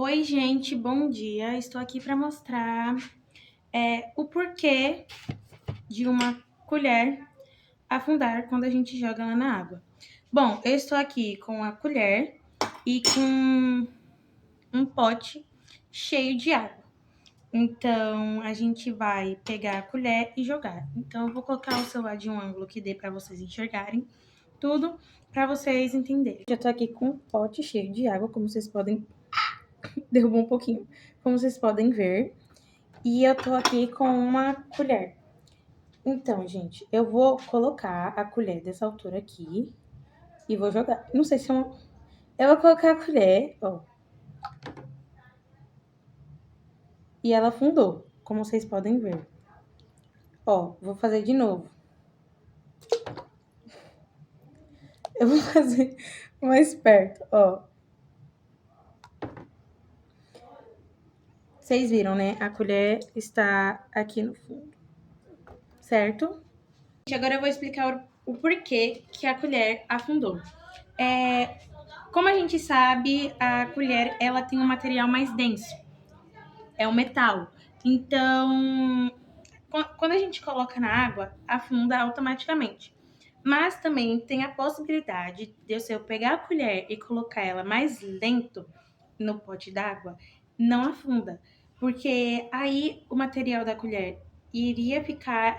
Oi, gente, bom dia. Estou aqui para mostrar o porquê de uma colher afundar quando a gente joga ela na água. Bom, eu estou aqui com a colher e com um pote cheio de água. Então, a gente vai pegar a colher e jogar. Então, eu vou colocar o celular de um ângulo que dê para vocês enxergarem tudo, para vocês entenderem. Já tô aqui com um pote cheio de água, como vocês podem... Derrubou um pouquinho. Como vocês podem ver. E eu tô aqui com uma colher. Então, gente, eu vou colocar a colher dessa altura aqui e vou jogar. Não sei se é uma... Eu vou colocar a colher, ó. E ela afundou, como vocês podem ver. Ó, vou fazer de novo. Eu vou fazer mais perto, ó. Vocês viram, né? A colher está aqui no fundo, certo? Agora eu vou explicar o porquê que a colher afundou. Como a gente sabe, a colher ela tem um material mais denso, é o metal. Então, quando a gente coloca na água, afunda automaticamente. Mas também tem a possibilidade de se eu pegar a colher e colocar ela mais lento no pote d'água, não afunda. Porque aí o material da colher iria ficar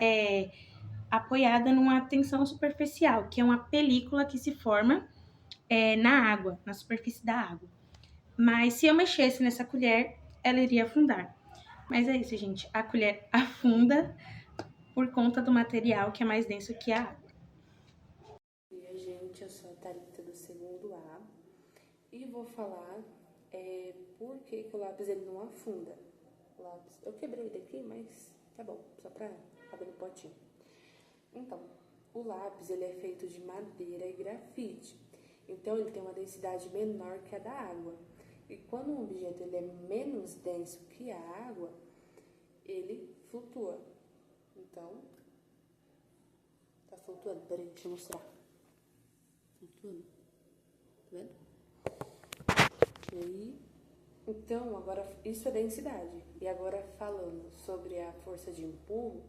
apoiada numa tensão superficial, que é uma película que se forma na água, na superfície da água. Mas se eu mexesse nessa colher, ela iria afundar. Mas é isso, gente. A colher afunda por conta do material que é mais denso que a água. Oi, gente, eu sou a Thalita do segundo A e vou falar por que o lápis ele não afunda. O lápis, eu quebrei ele aqui, mas tá bom, só pra abrir o potinho. Então, o lápis ele é feito de madeira e grafite, então ele tem uma densidade menor que a da água. E quando um objeto ele é menos denso que a água, ele flutua. Então, tá flutuando, peraí, deixa eu mostrar. Flutuando, tá vendo? E aí, então, agora isso é densidade. E agora falando sobre a força de empurro,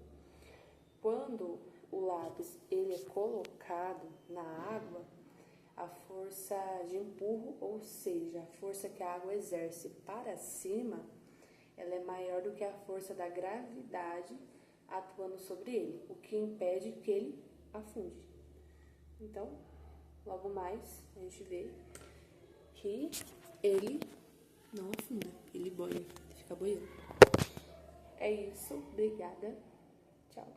quando o lápis ele é colocado na água, a força de empurro, ou seja, a força que a água exerce para cima, ela é maior do que a força da gravidade atuando sobre ele, o que impede que ele afunde. Então, logo mais a gente vê que ele não afunda, ele boia, fica boiando. É isso, obrigada, tchau.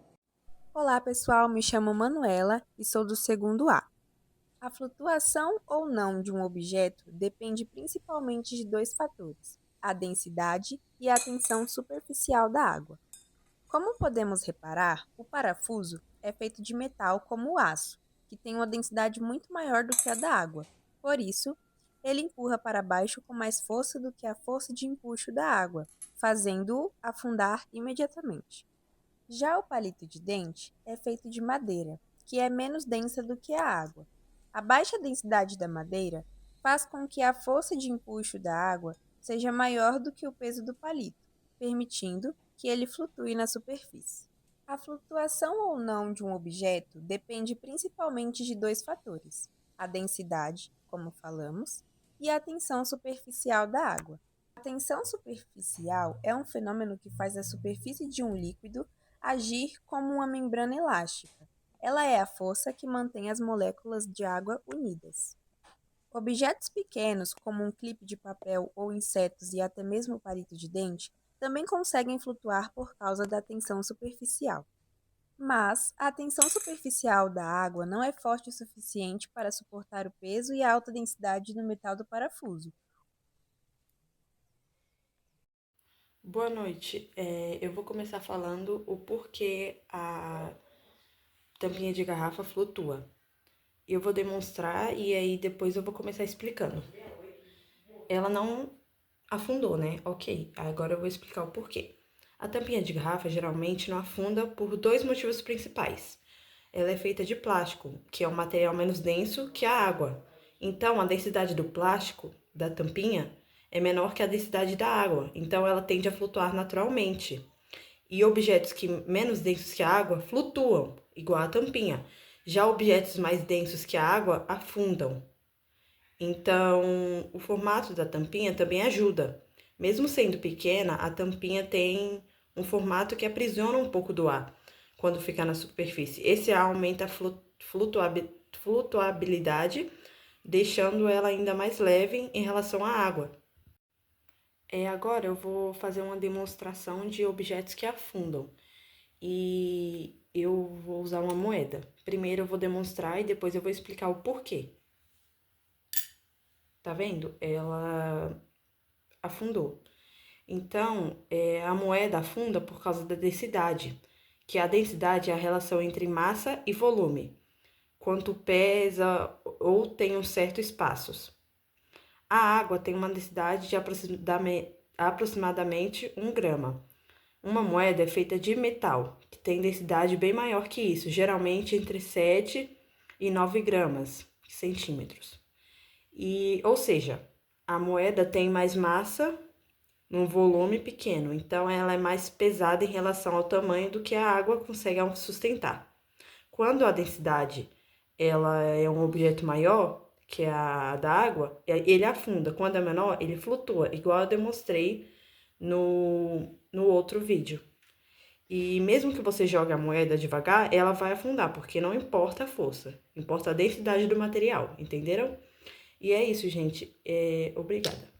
Olá pessoal, me chamo Manuela e sou do segundo A. A flutuação ou não de um objeto depende principalmente de dois fatores, a densidade e a tensão superficial da água. Como podemos reparar, o parafuso é feito de metal como o aço, que tem uma densidade muito maior do que a da água. Por isso, ele empurra para baixo com mais força do que a força de empuxo da água, fazendo-o afundar imediatamente. Já o palito de dente é feito de madeira, que é menos densa do que a água. A baixa densidade da madeira faz com que a força de empuxo da água seja maior do que o peso do palito, permitindo que ele flutue na superfície. A flutuação ou não de um objeto depende principalmente de dois fatores: a densidade, como falamos, e a tensão superficial da água. A tensão superficial é um fenômeno que faz a superfície de um líquido agir como uma membrana elástica. Ela é a força que mantém as moléculas de água unidas. Objetos pequenos, como um clipe de papel ou insetos e até mesmo o palito de dente, também conseguem flutuar por causa da tensão superficial. Mas a tensão superficial da água não é forte o suficiente para suportar o peso e a alta densidade do metal do parafuso. Boa noite. Eu vou começar falando o porquê a tampinha de garrafa flutua. Eu vou demonstrar e aí depois eu vou começar explicando. Ela não afundou, né? Ok, agora eu vou explicar o porquê. A tampinha de garrafa geralmente não afunda por dois motivos principais. Ela é feita de plástico, que é um material menos denso que a água. Então, a densidade do plástico, da tampinha, é menor que a densidade da água, então ela tende a flutuar naturalmente. E objetos menos densos que a água flutuam, igual a tampinha. Já objetos mais densos que a água afundam. Então, o formato da tampinha também ajuda. Mesmo sendo pequena, a tampinha tem um formato que aprisiona um pouco do ar quando fica na superfície. Esse ar aumenta a flutuabilidade, deixando ela ainda mais leve em relação à água. Agora eu vou fazer uma demonstração de objetos que afundam. E eu vou usar uma moeda. Primeiro eu vou demonstrar e depois eu vou explicar o porquê. Tá vendo? Ela afundou. Então, a moeda afunda por causa da densidade, que a densidade é a relação entre massa e volume, quanto pesa ou tem um certo espaços. A água tem uma densidade de aproximadamente 1 grama. Uma moeda é feita de metal, que tem densidade bem maior que isso, geralmente entre 7 e 9 gramas, centímetros. Ou seja, a moeda tem mais massa num volume pequeno, então ela é mais pesada em relação ao tamanho do que a água consegue sustentar. Quando a densidade ela é um objeto maior que a da água, ele afunda. Quando é menor, ele flutua, igual eu demonstrei no outro vídeo. E mesmo que você jogue a moeda devagar, ela vai afundar, porque não importa a força, importa a densidade do material, entenderam? E é isso, gente. Obrigada.